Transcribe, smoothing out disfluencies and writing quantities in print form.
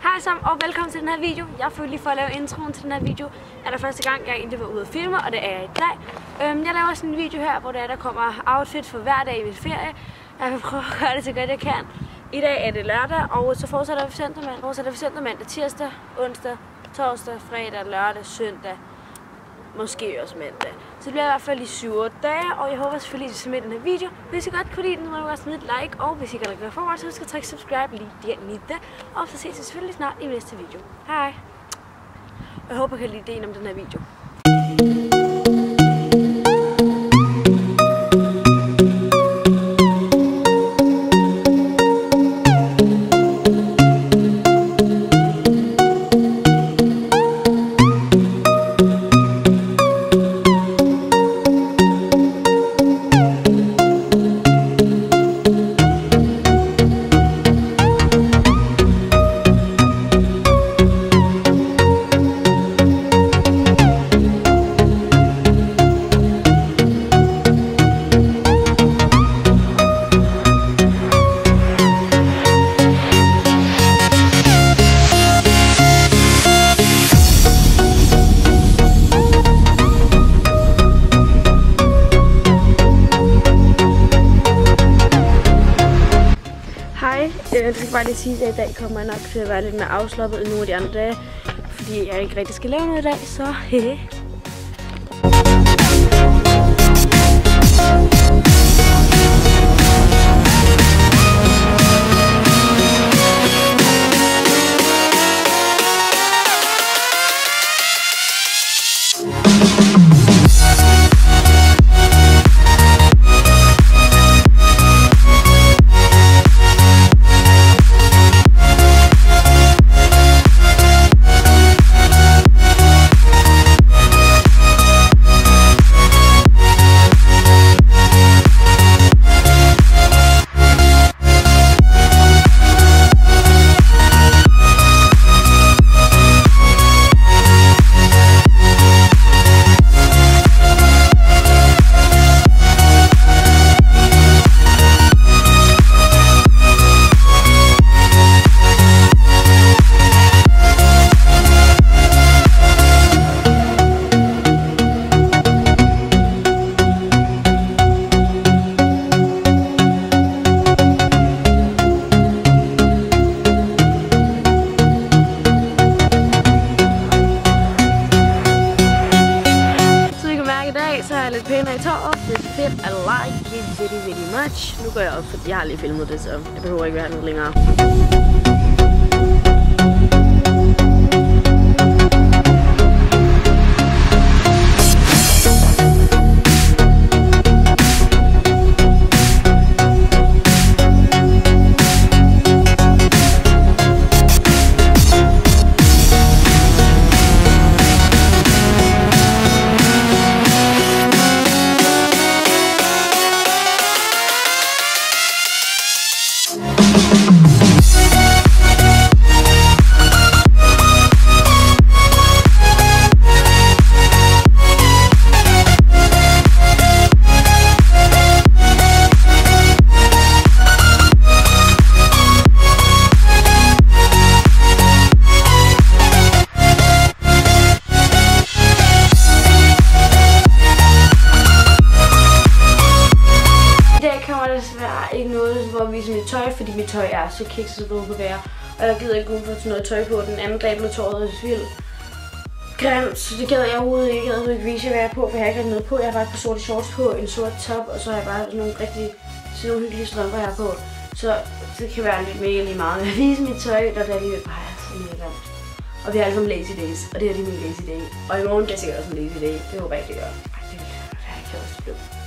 Hej sammen og velkommen til den her video. Jeg følte lige for at lave introen til den her video. Er der første gang, jeg egentlig var ude og filme, og det er jeg i dag. Jeg laver sådan en video her, hvor der kommer outfit for hver dag i min ferie. Jeg vil prøve at gøre det så godt jeg kan. I dag er det lørdag, og så fortsætter vi søndag, mandag, tirsdag, onsdag, torsdag, fredag, lørdag, søndag. Måske også mandag. Så det bliver i hvert fald i 7-8 dage, og jeg håber selvfølgelig, at I ser med den her video. Hvis I godt kunne lide den, så må I også smide et like, og hvis I kan gøre for mig, så husk at trykke subscribe lige der. Og så ses vi selvfølgelig snart i næste video. Hej! Jeg håber, I kan lide ideen om den her video. Jeg skal bare lige sige, at i dag kommer jeg nok til at være lidt mere afslappet end nogle af de andre dage, fordi jeg ikke rigtig skal lave noget i dag, så hehe. Så er jeg lidt pænere i tåret. Det er fedt. I like it very much. Nu går jeg op, fordi jeg har lige filmet det, så jeg behøver ikke være noget længere. Desværre ikke noget, hvor vi viser mit tøj, fordi mit tøj er så kikset, så det kan være. Og jeg gider ikke gå for noget tøj på. Den anden dag blev tåret vildt grimt, så det gad jeg overhovedet ikke. Jeg gad ikke vise, hvad jeg er på, for jeg har ikke noget på. Jeg har bare et par sorte shorts på, en sort top, og så har jeg bare sådan nogle hyggelige strømper her på. Så det kan være lidt mega lige meget. Jeg viser mit tøj, og det er alligevel bare sådan lidt grimt. Og vi har alle sammen lazy days, og det her er min lazy day. Og i morgen kan jeg sikkert også en lazy day. Det håber jeg ikke, det gør. Ej, det vil jeg ikke også.